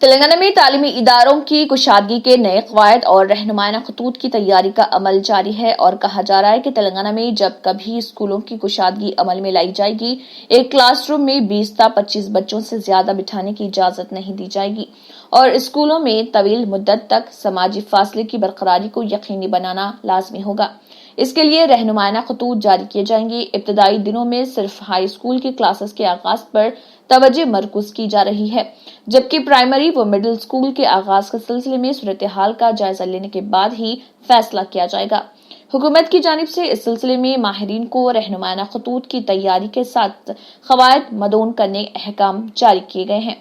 تلنگانہ میں تعلیمی اداروں کی کشادگی کے نئے قواعد اور رہنمائانہ خطوط کی تیاری کا عمل جاری ہے اور کہا جا رہا ہے کہ تلنگانہ میں جب کبھی اسکولوں کی کشادگی عمل میں لائی جائے گی، ایک کلاس روم میں 20 تا 25 بچوں سے زیادہ بٹھانے کی اجازت نہیں دی جائے گی اور اسکولوں میں طویل مدت تک سماجی فاصلے کی برقراری کو یقینی بنانا لازمی ہوگا۔ اس کے لیے رہنمائانہ خطوط جاری کیے جائیں گے۔ ابتدائی دنوں میں صرف ہائی اسکول کی کلاسز کے آغاز پر توجہ مرکوز کی جا رہی ہے، جبکہ پرائمری و مڈل اسکول کے آغاز کے سلسلے میں صورتحال کا جائزہ لینے کے بعد ہی فیصلہ کیا جائے گا۔ حکومت کی جانب سے اس سلسلے میں ماہرین کو رہنمائانہ خطوط کی تیاری کے ساتھ قواعد مدون کرنے احکام جاری کیے گئے ہیں۔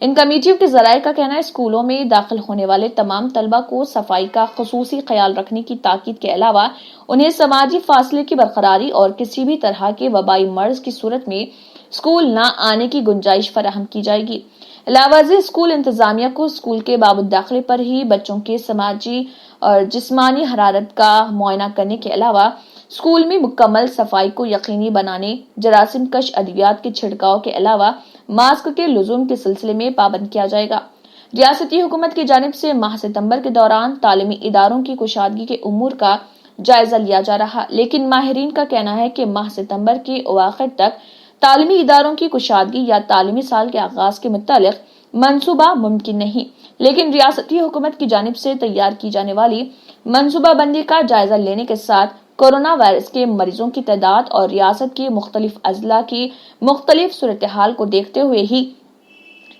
ان کمیٹیوں کے ذرائع کا کہنا ہے اسکولوں میں داخل ہونے والے تمام طلبہ کو صفائی کا خصوصی خیال رکھنے کی تاکید کے علاوہ انہیں سماجی فاصلے کی برقراری اور کسی بھی طرح کے وبائی مرض کی صورت میں اسکول نہ آنے کی گنجائش فراہم کی جائے گی۔ علاوہ ازیں اسکول انتظامیہ کو اسکول کے باب الداخلے پر ہی بچوں کے سماجی اور جسمانی حرارت کا معائنہ کرنے کے علاوہ اسکول میں مکمل صفائی کو یقینی بنانے، جراثیم کش ادویات کے چھڑکاؤ کے علاوہ ماسک کے لزوم کے سلسلے میں پابند کیا جائے گا۔ ریاستی حکومت کی جانب سے ماہ ستمبر کے دوران تعلیمی اداروں کی کشادگی کے امور کا جائزہ لیا جا رہا، لیکن ماہرین کا کہنا ہے کہ ماہ ستمبر کے اواخر تک تعلیمی اداروں کی کشادگی یا تعلیمی سال کے آغاز کے متعلق منصوبہ ممکن نہیں، لیکن ریاستی حکومت کی جانب سے تیار کی جانے والی منصوبہ بندی کا جائزہ لینے کے ساتھ کورونا وائرس کے مریضوں کی تعداد اور ریاست کے مختلف اضلاع کی مختلف صورتحال کو دیکھتے ہوئے ہی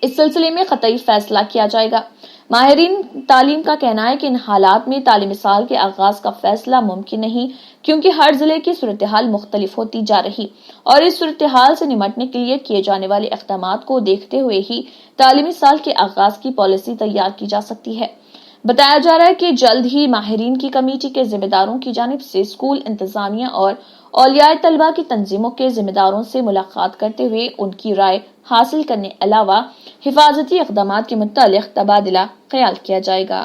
اس سلسلے میں قطعی فیصلہ کیا جائے گا۔ ماہرین تعلیم کا کہنا ہے کہ ان حالات میں تعلیمی سال کے آغاز کا فیصلہ ممکن نہیں، کیونکہ ہر ضلع کی صورتحال مختلف ہوتی جا رہی اور اس صورتحال سے نمٹنے کے لیے کیے جانے والے اقدامات کو دیکھتے ہوئے ہی تعلیمی سال کے آغاز کی پالیسی تیار کی جا سکتی ہے۔ بتایا جا رہا ہے کہ جلد ہی ماہرین کی کمیٹی کے ذمہ داروں کی جانب سے اسکول انتظامیہ اور اولیاء طلبہ کی تنظیموں کے ذمہ داروں سے ملاقات کرتے ہوئے ان کی رائے حاصل کرنے علاوہ حفاظتی اقدامات کے متعلق تبادلہ خیال کیا جائے گا۔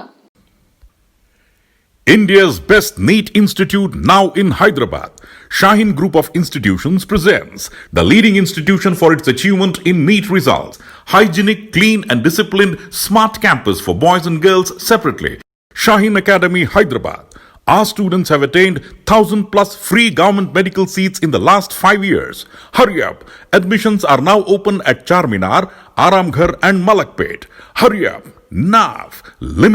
India's best NEET institute now in Hyderabad. Shaheen Group of Institutions presents the leading institution for its achievement in NEET results. Hygienic, clean and disciplined smart campus for boys and girls separately. Shaheen Academy, Hyderabad. Our students have attained 1,000 plus free government medical seats in the last 5 years. Hurry up. Admissions are now open at Charminar, Aramghar and Malakpet. Hurry up. Now.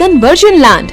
conversion land,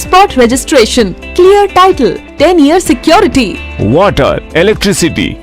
spot registration, clear title, 10 year security, water, electricity,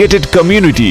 gated community।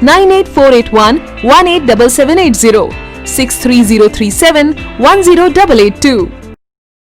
98481 187780 63037 10882।